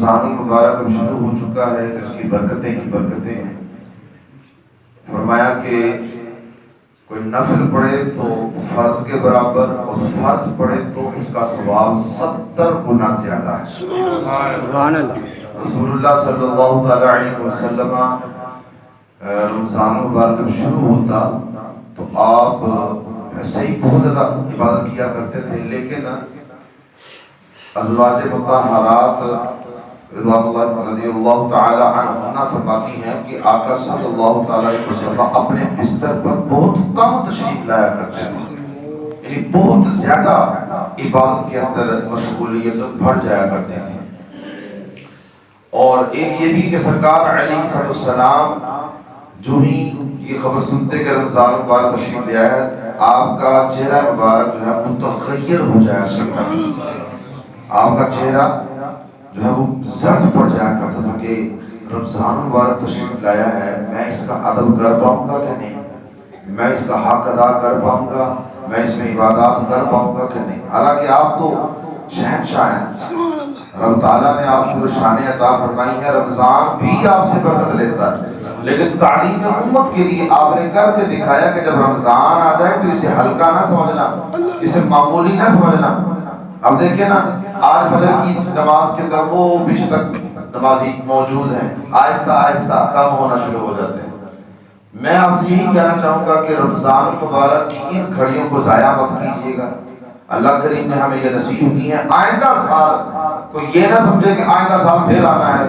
رمضان المبارک اب شروع ہو چکا ہے تو اس کی برکتیں ہی برکتیں ہیں۔ فرمایا کہ کوئی نفل پڑھے تو فرض کے برابر اور فرض پڑھے تو اس کا ثواب 70 گنا زیادہ ہے۔ سبحان اللہ۔ رسول اللہ صلی اللہ تعالی علیہ وسلم رمضان المبارک جب شروع ہوتا تو آپ ایسے ہی بہت زیادہ عبادت کیا کرتے تھے، لیکن ازواج مطہرات رضوان اللہ رضی اللہ تعالی عنہن فرماتی ہیں کہ آقا صلی اللہ تعالی علیہ وسلم اپنے بستر پر بہت کم تشریف لایا کرتے تھے، یعنی بہت زیادہ عبادت کے اندر مشغولیت بڑھ جایا کرتے تھے۔ اور ایک یہ بھی کہ سرکار علیہ السلام جو ہی یہ خبر سنتے کہ رمضان مبارک تشریف لے آیا ہے، آپ کا چہرہ مبارک جو ہے متغیر ہو جایا کرتا تھا، آپ کا چہرہ جو ہے وہ زرد پڑ جایا کرتا تھا کہ رمضان مبارک تشریف لایا ہے، میں اس کا ادب کر پاؤں گا کہ نہیں، میں اس کا حق ادا کر پاؤں گا، میں اس میں عبادات کر پاؤں گا کہ نہیں۔ حالانکہ آپ تو شہنشاہ ہیں، رب تعالیٰ نے آپ کو شان عطا فرمائی ہے، رمضان بھی آپ سے برکت لیتا ہے، لیکن تعلیم امت کے لیے آپ نے کر کے دکھایا کہ جب رمضان آ جائے تو اسے ہلکا نہ سمجھنا، اسے معمولی نہ سمجھنا۔ اب دیکھیں نا، آج فجر کی نماز کے اندر وہ پیچھے تک نمازی موجود ہیں، آہستہ آہستہ کم ہونا شروع ہو جاتے ہیں۔ میں آپ سے یہی کہنا چاہوں گا کہ رمضان مبارک کی ان گھڑیوں کو ضائع مت کیجیے گا، اللہ کریم نے ہمیں یہ نصیب کی ہے۔ آئندہ سال کوئی یہ نہ سمجھے کہ آئندہ سال پھر آنا ہے،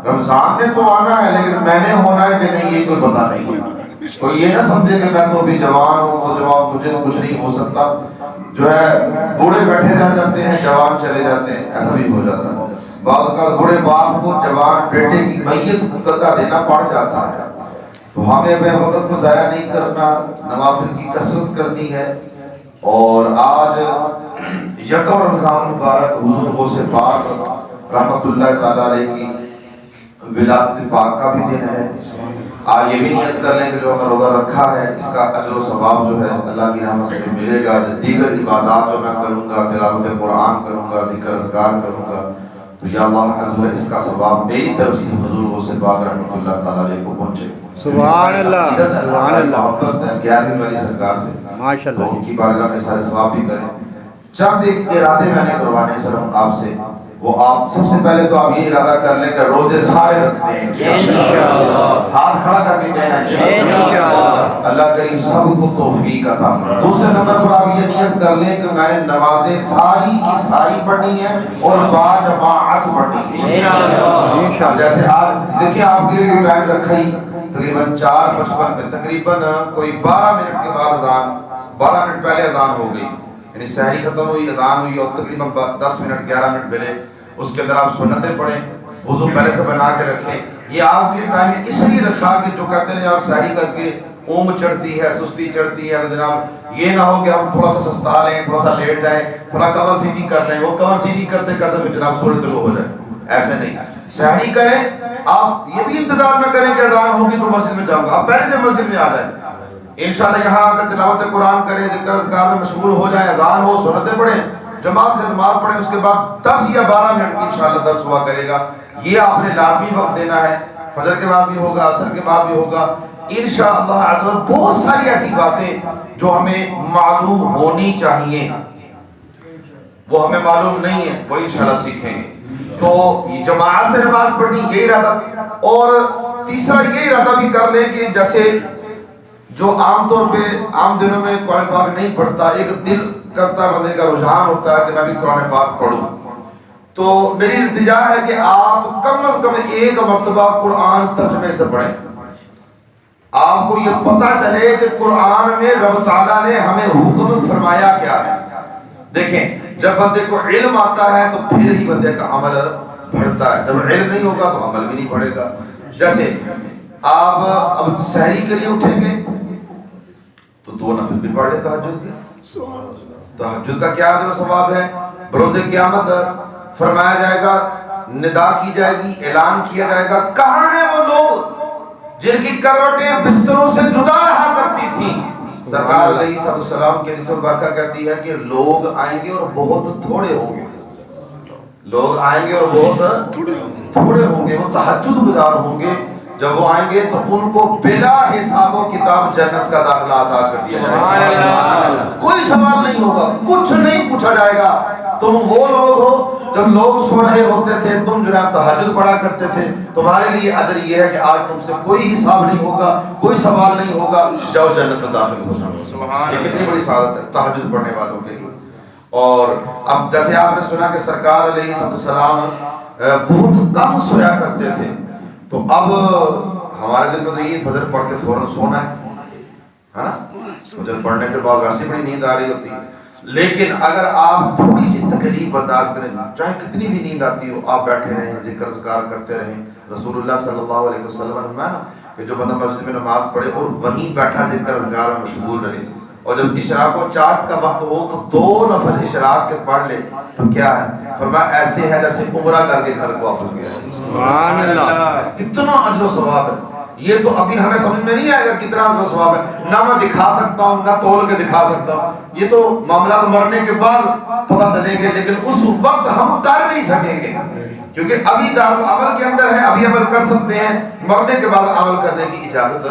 رمضان نے تو آنا ہے لیکن میں نے ہونا ہے کہ نہیں یہ کوئی پتہ نہیں ہے۔ کوئی یہ نہ سمجھے کہ میں تو ابھی جوان ہوں، وہ جوان مجھے کچھ نہیں ہو سکتا، جو ہے بوڑھے بیٹھے رہ جاتے ہیں، جوان چلے جاتے ہیں، ایسا بھی ہو جاتا ہے۔ بعض اوقات بوڑھے باپ کو جوان بیٹے کی میت کو قضا دینا پڑ جاتا ہے، تو ہمیں اپنے وقت کو ضائع نہیں کرنا، نوافل کی کثرت کرنی ہے۔ اور آج یکم رمضان مبارک حضور غوث پاک رحمۃ اللہ تعالی علیہ کی ولادت پاک کا بھی دن ہے۔ آج یہ بھی نیت کر لیں کہ جو ہمیں روزہ رکھا ہے اس کا اجر و ثواب جو ہے اللہ کی رحمت سے ملے گا۔ دیگر عبادات جو میں کروں گا، تلاوت قرآن کروں گا، ذکر اذکار کروں گا، تو یا اللہ عز و جل اس کا ثواب میری طرف سے حضور غوث پاک رحمۃ اللہ تعالی علیہ کو پہنچے۔ سبحان اللہ، سبحان اللہ، محبت ہے 11ویں والی سرکار سے، ماشاء تو اللہ۔ ان کی بارگاہ میں سارے ثواب بھی کریں۔ چند ایک ارادے میں نے کروانے صرف آپ سے، وہ آپ سب سے پہلے تو آپ یہ ارادہ کر لیں کہ روزے سارے رکھنے ہیں انشاءاللہ، ہاتھ کھڑا کر کے کہنا ہے انشاءاللہ، اللہ کریم سب کو توفیق عطا فرمائے۔ دوسرے نمبر پر آپ یہ نیت کر لیں کہ میں نے نمازیں ساری کی ساری پڑھنی ہے اور باجماعت پڑھنی ہے انشاءاللہ۔ جیسے آج دیکھیں آپ کے لیے ٹائم رکھا ہی تقریباً 4:55 پہ، تقریباً کوئی 12 منٹ کے بعد اذان، 12 منٹ پہلے اذان ہو گئی، یعنی سحری ختم ہوئی، اذان ہوئی اور تقریباً 10 منٹ 11 منٹ ملے، اس کے اندر آپ سنتیں پڑھیں، وضو پہلے سے بنا کے رکھیں۔ یہ آپ کے ٹائم اس لیے رکھا کہ جو کہتے ہیں یار سحری کر کے اونگ چڑھتی ہے، سستی چڑھتی ہے، تو جناب یہ نہ ہو کہ ہم تھوڑا سا سستا لیں، تھوڑا سا لیٹ جائیں، تھوڑا کمر سیدھی کر لیں، وہ کمر سیدھی کرتے کرتے پھر جناب سورج طلوع ہو جائے، ایسے نہیں۔ سحری کریں، آپ یہ بھی انتظار نہ کریں کہ اذان ہوگی تو مسجد میں جاؤں گا، آپ پہلے سے مسجد میں آ جائیں، انشاءاللہ یہاں آ کر تلاوت قرآن کریں، ذکر اذکار میں مشغول ہو جائیں، اذان ہو سنتیں پڑھیں، جماعت سے نماز پڑھیں، اس کے بعد 10 یا 12 منٹ کی انشاءاللہ درس ہوا کرے گا۔ یہ آپ نے لازمی وقت دینا ہے، فجر کے بعد بھی ہوگا، عصر کے بعد بھی ہوگا انشاءاللہ عز و جل۔ بہت ساری ایسی باتیں جو ہمیں معلوم ہونی چاہیے، وہ ہمیں معلوم نہیں ہے، وہ انشاءاللہ سیکھیں گے۔ تو یہ جماعت سے نماز پڑھنی، یہ ارادہ، اور تیسرا یہ ارادہ بھی کر لیں کہ جیسے جو عام طور پہ عام دنوں میں قرآن پاک نہیں پڑھتا، ایک دل کرتا ہے، بندے کا رجحان ہوتا ہے کہ میں بھی قرآن پاک پڑھوں، تو میری التجا ہے کہ آپ کم از کم ایک مرتبہ قرآن ترجمے سے پڑھیں، آپ کو یہ پتہ چلے کہ قرآن میں رب تعالیٰ نے ہمیں حکم فرمایا کیا ہے۔ دیکھیں جب بندے کو علم آتا ہے تو پھر ہی بندے کا عمل بڑھتا ہے، جب علم نہیں ہوگا تو عمل بھی نہیں بڑھے گا۔ جیسے آپ اب سحری کے لیے اٹھیں گے تو 2 نفل بھی پڑھ لے تہجد کے، تہجد کا کیا اجر و ثواب ہے۔ بروز قیامت فرمایا جائے گا، ندا کی جائے گی، اعلان کیا جائے گا، کہاں ہیں وہ لوگ جن کی کروٹیں بستروں سے جدا رہا کرتی تھیں۔ سرکار علیہ السلام کی حدیث مبارکہ کہتی ہے کہ لوگ آئیں گے اور بہت تھوڑے ہوں گے، لوگ آئیں گے اور بہت تھوڑے ہوں گے، وہ تہجد گزار ہوں گے، جب وہ آئیں گے تو ان کو بلا حساب و کتاب جنت کا داخلہ عطا کر دیا جائے گا، کوئی سوال نہیں ہوگا، کچھ نہیں پوچھا جائے گا۔ تم وہ لوگ ہو جب لوگ سو رہے ہوتے تھے تم جناب تہجد پڑھا کرتے تھے، تمہارے لیے اجر یہ ہے کہ آج تم سے کوئی حساب نہیں ہوگا، کوئی سوال نہیں ہوگا، جاؤ جنت میں داخل ہو سکو۔ یہ کتنی بڑی سعادت ہے تہجد پڑھنے والوں کے لیے۔ اور اب جیسے آپ نے سنا کہ سرکار علیہ السلام بہت کم سویا کرتے تھے، تو اب ہمارے دل میں تو یہ فجر پڑھ کے فوراً سونا ہے نا، فجر پڑھنے کے بعد ویسے بڑی نیند آ رہی ہوتی ہے، لیکن اگر آپ تھوڑی سی تکلیف برداشت کریں، چاہے کتنی بھی نیند آتی ہو، آپ بیٹھے رہیں، ذکر اذکار کرتے رہیں۔ رسول اللہ صلی اللہ علیہ وسلم نے فرمایا کہ جو بندہ مسجد میں نماز پڑھے اور وہیں بیٹھا ذکر اذکار میں مشغول رہے، اور جب اشراق و چاشت کا وقت ہو تو 2 نفل اشراق کے پڑھ لے، تو کیا ہے؟ فرمایا ایسے ہے جیسے عمرہ کر کے گھر کو واپس گیا۔ سبحان اللہ، کتنا اجر و ثواب ہے! یہ تو ابھی ہمیں سمجھ میں نہیں آئے گا کتنا اجر و ثواب ہے، نہ میں دکھا سکتا ہوں، نہ تول کے دکھا سکتا ہوں، یہ تو معاملات مرنے کے بعد پتہ چلیں گے، لیکن اس وقت ہم کر نہیں سکیں گے کیونکہ ابھی دارالعمل کے اندر ہے، ابھی عمل کر سکتے ہیں، مرنے کے بعد عمل کرنے کی اجازت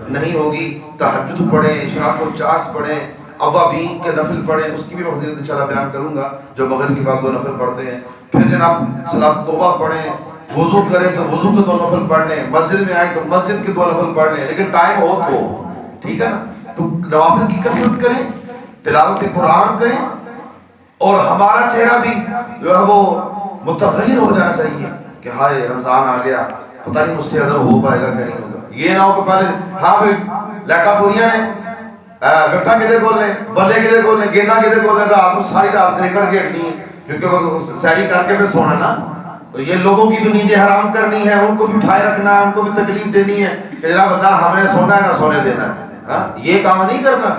نہیں ہوگی۔ تہجد پڑھیں، اشراق و چاشت پڑھیں، اوابین کے نفل پڑھیں، اس کی بھی میں فضیلت انشاءاللہ بیان کروں گا، جو مغرب کے بعد 2 نفل پڑھتے ہیں۔ پھر جناب صلاۃ توبہ پڑھیں، وضو کریں تو وضو کے 2 نفل پڑھ لیں، مسجد میں آئیں تو مسجد کے 2 نفل پڑھ لیں، لیکن ٹائم ہو تو ٹھیک ہے نا، تو نوافل کی کثرت کریں، تلاوت قرآن کریں، اور ہمارا چہرہ بھی جو ہے وہ متغیر ہو جانا چاہیے کہ ہائے رمضان آ گیا، پتہ نہیں مجھ سے ادب ہو پائے گا کہ نہیں ہوگا۔ یہ نہ ہو کہ پہلے ہاں بھائی لیٹا پوریاں نے گٹا کدے کھول لیں، بلے کدے کھول لیں، گیندہ کدے کھول لیں، رات کو ساری رات کرکٹ کھیلنی ہے کیونکہ وہ سیری کر کے پھر سونا نا، تو یہ لوگوں کی بھی نیندیں حرام کرنی ہے، ان کو بھی اٹھائے رکھنا ہے، ان کو بھی تکلیف دینی ہے کہ جناب نہ ہم نے سونا ہے نہ سونے دینا ہے، یہ کام نہیں کرنا۔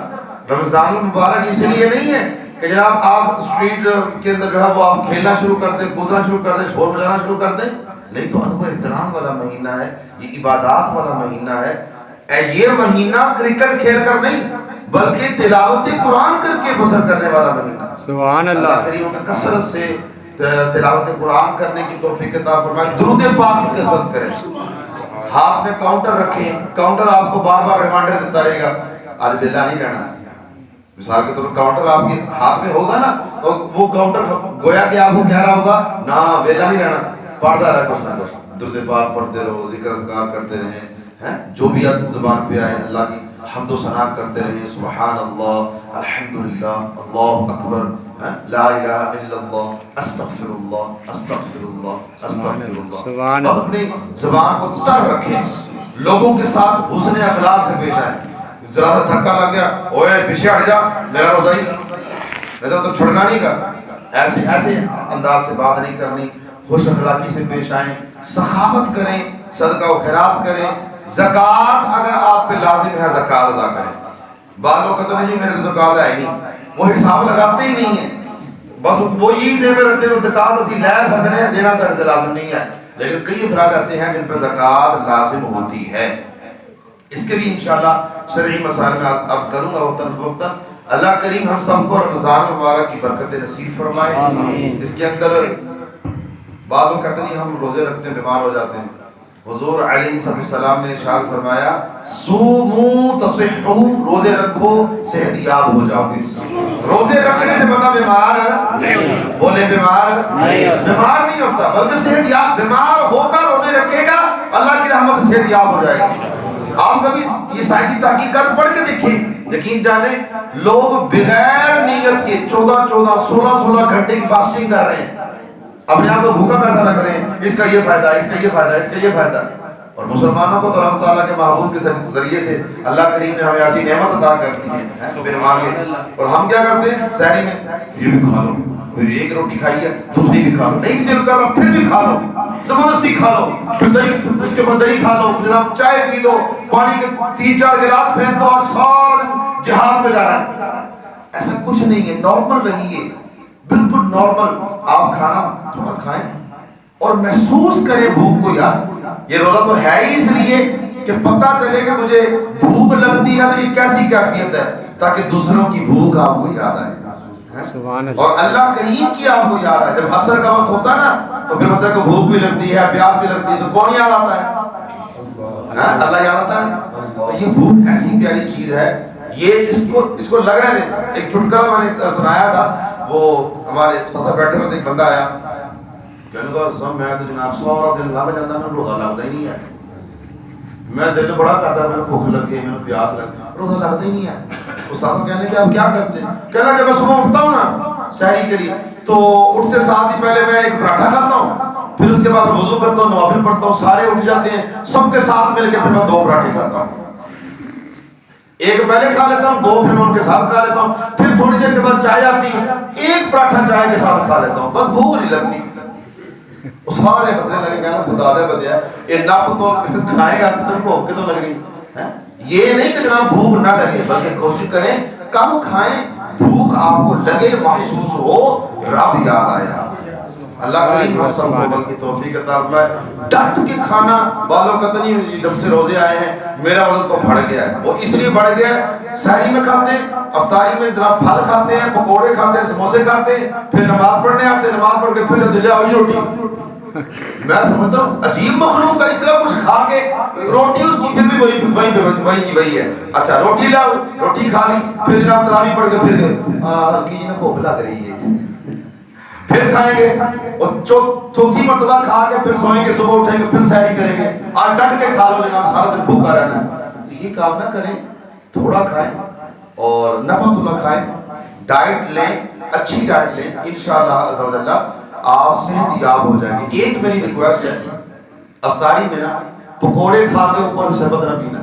رمضان المبارک اس لیے نہیں ہے کہ جناب آپ اسٹریٹ کے اندر جو ہے وہ آپ کھیلنا شروع کر دیں، کودنا شروع کر دیں، شور مچانا شروع کر دیں، نہیں، تو ادب و احترام والا مہینہ ہے، یہ عبادات والا مہینہ ہے۔ یہ مہینہ کرکٹ کھیل کر نہیں بلکہ تلاوت قرآن کر کے بسر کرنے والا مہینہ۔ سبحان اللہ، اللہ کریم ہمیں کثرت سے تلاوت قرآن کرنے کی توفیق عطا فرمائے، درود پاک کی کثرت کریں، ہاتھ میں کاؤنٹر رکھیں، کاؤنٹر آپ کو بار بار ریمائنڈر دیتا رہے گا، آج بیلا نہیں رہنا۔ مثال کے طور پر کاؤنٹر آپ کے ہاتھ میں ہوگا نا تو وہ کاؤنٹر گویا کہ آپ کو کہہ رہا ہوگا نا ویلا نہیں رہنا، پڑھتا رہا کچھ نہ کچھ، درود پاک پڑھتے رہو، ذکر اذکار کرتے رہیں، جو بھی آپ زبان پہ آئے اللہ کی حمد و ثنا کرتے رہیں، سبحان اللہ، الحمدللہ، اللہ اکبر، لا الہ الا اللہ، استغفر اللہ، استغفر اللہ، استغفر اللہ۔ بس اپنی زبان کو تر رکھیں، لوگوں کے ساتھ حسن اخلاق سے پیش آئیں۔ ذرا سا دھکا لگ گیا، اوے پیچھے ہٹ جا، میرا روزہ ہی نہیں تو چھوڑنا نہیں کا، ایسے انداز سے بات نہیں کرنی، خوش اخلاقی سے پیش آئیں، سخاوت کریں، صدقہ و خیرات کریں، زکوٰۃ اگر آپ پہ لازم ہے زکوٰۃ ادا کریں۔ بعض لوگ کہتے ہیں جی میرے تو زکوٰۃ ہے ہی نہیں، وہ حساب لگاتے ہی نہیں ہیں، بس وہ یہی ذہن میں رکھتے ہیں زکوٰۃ اسی لے سکتے ہیں، دینا سارے لازم نہیں ہے، لیکن کئی افراد ایسے ہیں جن پہ زکوٰۃ لازم ہوتی ہے۔ اس کے بھی انشاءاللہ شرعی مسائل میں عرض کروں گا وقتاً فوقتاً۔ اللہ کریم ہم سب کو رمضان مبارک کی برکت نصیب فرمائے۔ اس کے اندر بعض لوگ کہتے ہیں ہم روزے رکھتے ہیں بیمار ہو جاتے ہیں، حضور علیہ السلام نے ارشاد فرمایا صوموا تصحوا، روزے رکھو صحت یاب ہو جاؤ گے۔ روزے رکھنے سے بندہ بیمار نہیں ہوتا، بولے بیمار نہیں ہوتا بلکہ صحت یاب، بیمار ہو کر روزے رکھے گا اللہ کی رحمت سے صحت یاب ہو جائے گا۔ آپ کبھی یہ سائنسی تحقیقات پڑھ کے دیکھیں، یقین جانیں لوگ بغیر نیت کے 14 16 گھنٹے کی فاسٹنگ کر رہے ہیں، اپنے آپ کو بھوکا پیسہ رکھ رہے ہیں، اس کا یہ فائدہ، اس کا یہ فائدہ، اس کا یہ فائدہ۔ اور مسلمانوں کو تو اللہ تعالیٰ کے محبوب کے ذریعے سے اللہ کریم نے ہمیں ایسی نعمت عطا کر دی ہے بن مانگے، اور ہم کیا کرتے ہیں سحری میں یہ بھی کھا لو، ایک روٹی کھائی ہے دوسری بھی کھا لو، نہیں بھی دل کر رہا پھر بھی کھا لو، زبردستی کھا لو، پھر دہی، اس کے بعد دہی کھا لو، جناب چائے پی لو، پانی کے 3-4 گلاس پھینک دو اور سارا دن جہاد پہ جانا ہے۔ ایسا کچھ نہیں ہے، نارمل رہیے، بالکل نارمل۔ آپ کھانا تھوڑا کھائیں اور محسوس کریں بھوک کو، یار یہ روزہ تو ہے ہی اس لیے کہ پتہ چلے کہ مجھے بھوک لگتی ہے تو یہ کیسی کیفیت ہے، تاکہ دوسروں کی بھوک آپ کو یاد آئے۔ سبحان اللہ. اور اللہ کریم کی آپ کو یاد ہے. جب عصر کا وقت ہوتا ہے نا تو پھر بندے کو بھوک بھی لگتی ہے, پیاس بھی لگتی ہے, تو کون یاد آتا ہے؟ اللہ یاد آتا ہے. تو یہ بھوک ایسی پیاری چیز ہے, یہ اس کو لگ رہے تھے. ایک چٹکلا میں نے سنایا تھا, وہ ہمارے استاد بیٹھے ہوئے تھے, ایک بندہ آیا, کہنے لگا میں تو جناب 100 دن لگ جاتا, میں روزہ لگتا ہی نہیں ہے, میں دل بڑا کرتا, میں نے بھوک لگ گئی, میں نے پیاس لگ گئی, روزہ لگتا ہی نہیں ہے. استاد کو کہنے کہ آپ کیا کرتے ہیں؟ کہنا جب میں صبح اٹھتا ہوں نا سحری کے لیے, تو اٹھتے ساتھ ہی پہلے میں ایک پراٹھا کھاتا ہوں, پھر اس کے بعد میں وضو کرتا ہوں, نوافل پڑھتا ہوں, سارے اٹھ جاتے ہیں, سب کے ساتھ مل کے پھر میں 2 پراٹھے کھاتا ہوں. ایک پہلے کھا لیتا ہوں, 2 پھر میں ان کے ساتھ کھا لیتا ہوں, پھر تھوڑی دیر کے بعد چائے آتی ہے, ایک پراٹھا چائے کے ساتھ کھا لیتا ہوں, بس بھوک نہیں لگتی. وہ سارے ہنسنے لگے, کہنا خدا دے بدیا یہ نپ تو کھائے گا تو بھوک کے تو لگنی ہے. یہ نہیں کہ جناب بھوک نہ لگے, بلکہ کوشش کریں کم کھائیں, بھوک آپ کو لگے, محسوس ہو, رب یاد آیا. اللہ کریم ہم سب کو عمل کی توفیق عطا فرمائے. ڈٹ کے کھانا بالوں کا نہیں, جب سے روزے آئے ہیں میرا وزن تو بڑھ گیا ہے. وہ اس لیے بڑھ گیا ہے, سحری میں کھاتے ہیں, افطاری میں جناب پھل کھاتے ہیں, پکوڑے کھاتے ہیں, سموسے کھاتے ہیں, پھر نماز پڑھنے آتے ہیں, نماز پڑھ کے پھر دلے آئی روٹی. میں سمجھتا ہوں عجیب مخلوق کا اتنا کچھ کھا کے روٹی اس کی پھر بھی وہی ہے. اچھا روٹی لاؤ, روٹی کھا لی, پھر جناب تراویح پڑھ کے پھر گئے, ہلکی جی نا بھوک لگ رہی ہے, پھر کھائیں گے, اور چوتھی مرتبہ کھا کے پھر سوئیں گے, صبح اٹھیں گے, پھر سحری کریں گے, اور ڈٹ کے کھا لو جناب, سارا دن بھوکا رہنا ہے. یہ کام نہ کریں, تھوڑا کھائیں اور نپا تلا کھائیں, ڈائٹ لیں, اچھی ڈائٹ لیں, انشاءاللہ عز و جل آپ صحت یاب ہو جائیں گے. ایک میری ریکویسٹ ہے, افطاری میں نا پکوڑے کھا کے اوپر شربت نہ پینا.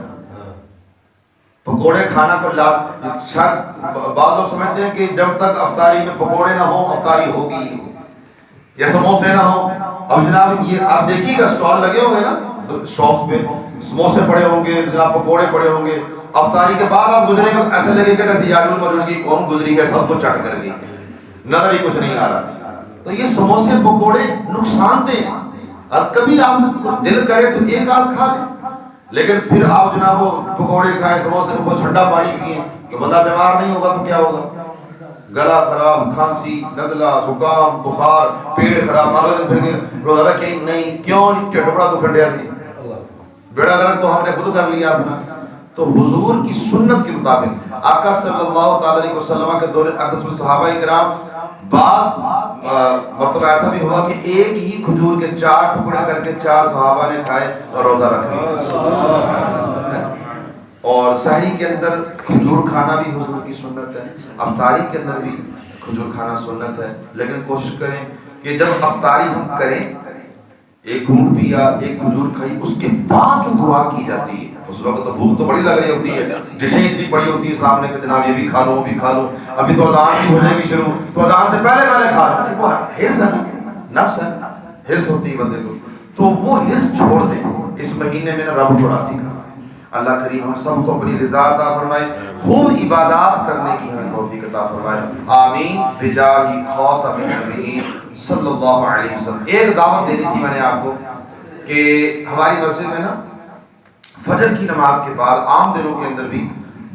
پکوڑے کھانا کو شاید بعض لوگ سمجھتے ہیں کہ جب تک افطاری میں پکوڑے نہ ہوں افطاری ہوگی ہی نہیں, یا سموسے نہ ہوں. اب جناب یہ آپ دیکھیے گا اسٹال لگے ہوں گے نا شاپس پہ, سموسے پڑے ہوں گے, جناب پکوڑے پڑے ہوں گے, افطاری کے بعد آپ گزرے گا تو ایسا لگے گا جیسے یاجوج ماجوج کی قوم گزری ہے, سب کو چٹ کر گئی, نظر ہی کچھ نہیں آ رہا. تو یہ سموسے پکوڑے نقصان دہ ہیں. اور کبھی آپ کو دل کرے تو ایک آدھ کھا لیں, لیکن پھر آپ جناب وہ پکوڑے کھائیں, سموسے کے اوپر ٹھنڈا پانی پئیں, تو بندہ بیمار نہیں ہوگا تو کیا ہوگا؟ گلا خراب, کھانسی, نزلہ, زکام, بخار, پیٹ خراب, اگلے دن پھر کے روزہ رکھیں نہیں, کیوں نہیں, ٹھڈ بڑا تو کھنڈیا سی, بیڑا غلط تو ہم نے خود کر لیا اپنا. تو حضور کی سنت کے مطابق آقا صلی اللہ تعالی علیہ وسلم کے دور اقدس میں صحابہ کرام بعض مرتبہ ایسا بھی ہوا کہ ایک ہی کھجور کے 4 ٹکڑے کر کے 4 صحابہ نے کھائے اور روزہ رکھ لیا. اور سحری کے اندر کھجور کھانا بھی حضور کی سنت ہے, افطاری کے اندر بھی کھجور کھانا سنت ہے. لیکن کوشش کریں کہ جب افطاری ہم کریں, ایک گھونٹ پیا, ایک کھجور کھائی, اس کے بعد جو دعا کی جاتی ہے, اس وقت تو بھوک تو بڑی لگ رہی ہوتی ہے, ڈشیں اتنی بڑی ہوتی ہے سامنے کہ جناب یہ بھی کھا لو, وہ بھی کھا لو, ابھی تو اذان بھی ہو جائے گی شروع, تو اذان سے پہلے کھا لو. وہ حرص ہے نا, نفس ہے, حرص ہوتی ہے بندے کو, تو وہ حرص چھوڑ دیں. اس مہینے میں رب کو راضی کرنا ہے. اللہ کریم ہم سب کو اپنی رضا عطا فرمائے, خوب عبادات کرنے کی ہمیں توفیق عطا فرمائے, آمین بجاہ خاتم النبیین صلی اللہ علیہ وسلم. ایک دعوت دینی تھی میں نے آپ کو کہ ہماری مسجد میں نا فجر کی نماز کے بعد عام دنوں کے اندر بھی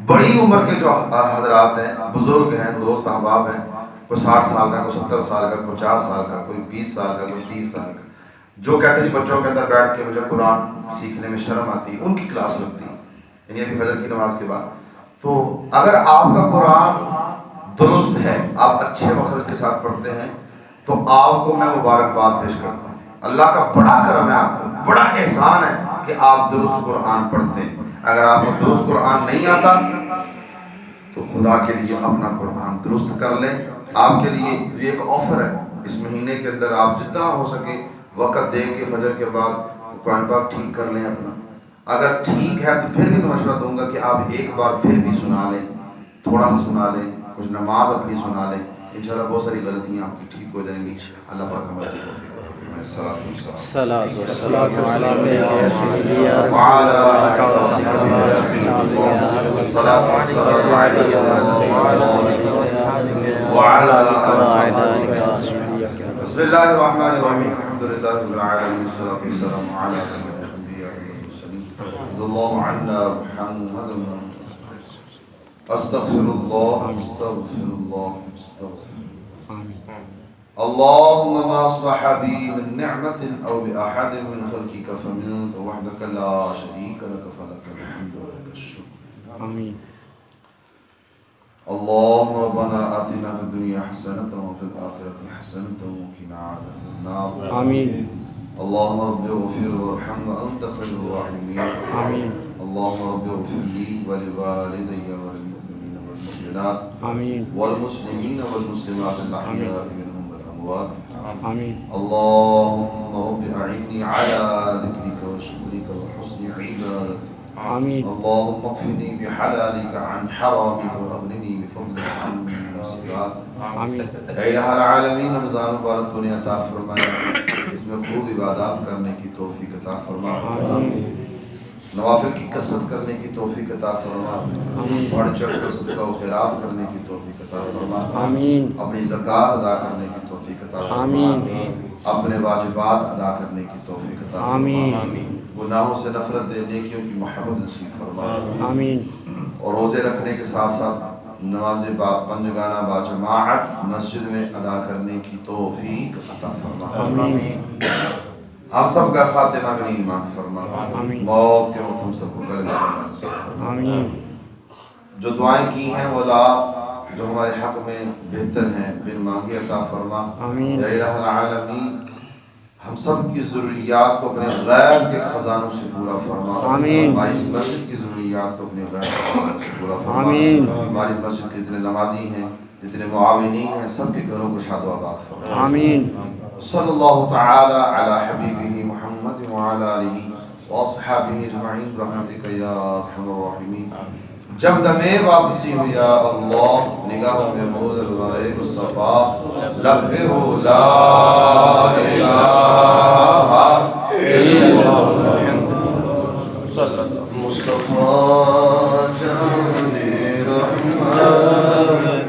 بڑی عمر کے جو حضرات ہیں, بزرگ ہیں, دوست احباب ہیں, کوئی 60 سال کا, کوئی 70 سال کا, کوئی 50 سال کا, کوئی 20 سال کا, کوئی 30 سال کا, جو کہتے ہیں بچوں کے اندر بیٹھ کے مجھے قرآن سیکھنے میں شرم آتی, ان کی کلاس لگتی ہے, یعنی ابھی فجر کی نماز کے بعد. تو اگر آپ کا قرآن درست ہے, آپ اچھے مخرج کے ساتھ پڑھتے ہیں, تو آپ کو میں مبارکباد پیش کرتا ہوں. اللہ کا بڑا کرم ہے, آپ کو بڑا احسان ہے کہ آپ درست قرآن پڑھتے ہیں. اگر آپ کو درست قرآن نہیں آتا تو خدا کے لیے اپنا قرآن درست کر لیں. آپ کے لیے یہ ایک آفر ہے, اس مہینے کے اندر آپ جتنا ہو سکے وقت دے کے فجر کے بعد قرآن پاک ٹھیک کر لیں اپنا. اگر ٹھیک ہے تو پھر بھی میں مشورہ دوں گا کہ آپ ایک بار پھر بھی سنا لیں, تھوڑا سا سنا لیں, کچھ نماز اپنی سنا لیں, انشاءاللہ بہت ساری غلطیاں آپ کی ٹھیک ہو جائیں گی. اللہ پاک ہمارے توفیق بسم اللہ الرحمن الرحیم الحمدللہ رب العالمین والصلاة والسلام علی سید الانبیاء والمرسلین صلی اللہ علیہ محمد. Astaghfirullah, astaghfirullah, astaghfirullah. آمين اللهم ما أصبح بي من نعمة أو بأحد من خلقك فمنك وحدك لا شريك لك فلك الحمد ولك الشكر. آمين اللهم ربنا آتنا في الدنيا حسنة وفي الآخرة حسنة وقنا عذاب النار. آمين اللهم رب اغفر وارحم وأنت خير الراحمين. آمين اللهم رب اغفر لي ولوالدي وللمؤمنين والمؤمنات آمين والمسلمين والمسلمات الأحياء منهم والأموات. آمين اللهم رب أعني على ذكرك وشكرك وحسن عبادتك. آمين اللهم اكفني بحلالك عن حرامك واغنني بفضلك عن سواك. آمین. اے الہ العالمین رمضان مبارک تو نے عطا فرمایا، اس میں خوب عبادات کرنے کی توفیق عطا فرما، نوافل کی کثرت کرنے کی توفیق عطا فرما، بڑھ چڑھ کر صدقہ و خیرات کرنے کی توفیق عطا فرما، اپنی زکوٰۃ ادا کرنے کی توفیق عطا فرما، اپنے واجبات ادا کرنے کی توفیق عطا فرما، گناہوں سے نفرت دے، نیکیوں کی محبت نصیب فرما، اور روزے رکھنے کے ساتھ ساتھ نماز پنجگانہ باجماعت مسجد میں ادا کرنے کی توفیق عطا فرما، ہم سب کا خاتمہ میں ایمان فرما، موت کے وقت ہم سب کو کلمہ نصیب فرما۔ جو دعائیں کی ہیں مولا، جو ہمارے حق میں بہتر ہیں، بن مانگی عطا فرما۔ یا الہ العالمین ہم سب کی ضروریات کو اپنے غیب کے خزانوں سے پورا فرما، ہماری اس مسجد کی ضروریات کو اپنے غیب کے خزانوں سے پورا فرما، ہماری اس مسجد کے جتنے نمازی ہیں، جتنے معاونین ہیں، سب کے گھروں کو شاد و آباد فرما۔ صلی اللہ تعالی علی حبیبہ محمد وعلی آلہ واصحابہ اجمعین برحمتک یا ارحم الراحمین۔ جب دمِ واپسی ہو یا اللہ، نگاہوں میں موز الوائے مصطفیٰ، لب پہ ہو لا الہ الا اللہ مصطفیٰ جان رحمت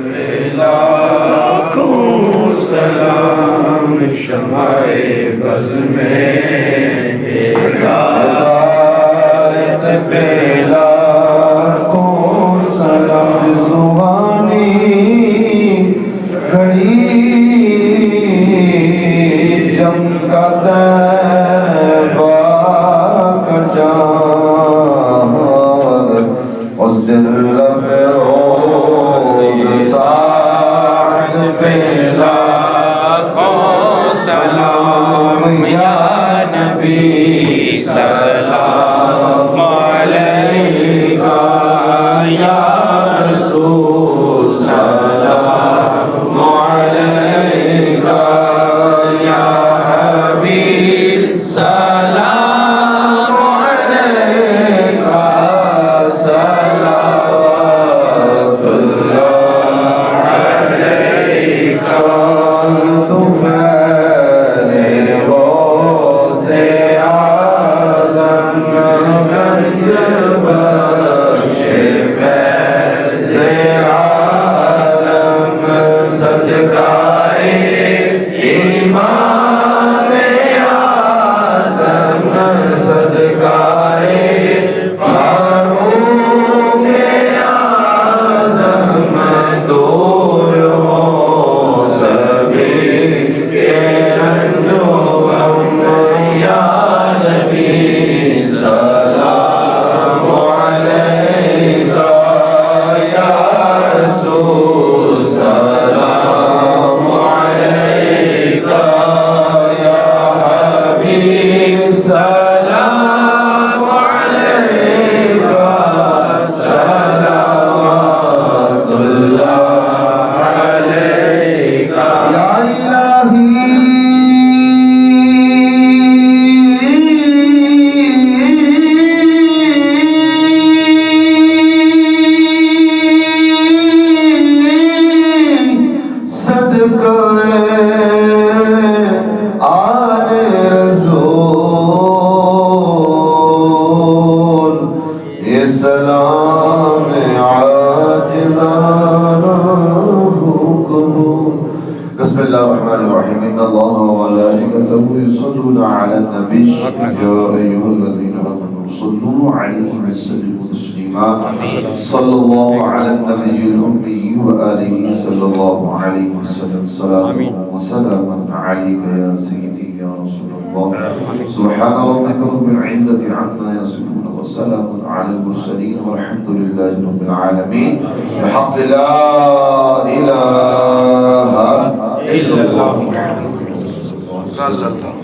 لاکھوں سلام شمع بز میں ہدایت پہ لاکھوں سلام زبانی کھڑی جم کا طیبہ کا چاند اس دل فیروز ساعد پہ لاکھوں سلام یا نبی سلام علیکہ یا رسول سلام علیکہ یا حبیب سلام علیکہ صلوات اللہ علیکہ تو فیل غوث اعظم گنج بخش فیض عالم صدقائے امام اعظم صدقائے فاروق اعظم دور ہو سبھی کے رنج و غم یا نبی سلام علیکہ یا رسول سلام علیکہ یا حبیب سلام علیکہ صلوات اللہ علیکہ یا الہی صدقہ آل رسول یہ سلام عاجزانہ قبول۔ بسم اللہ الرحمن الرحیم ان اللہ وملائکتہ یصلون علی النبی یا ایھا الذین آمنوا صلوا عليه وسلموا تسليما صلى الله على النبي الأمي وآله صلى الله عليه وسلم صلاة وسلاما عليك يا سيدي يا رسول الله سبحان ربك رب العزة عما يصفون وسلام على المرسلين والحمد لله رب العالمين بحق لا إله إلا الله محمد رسول الله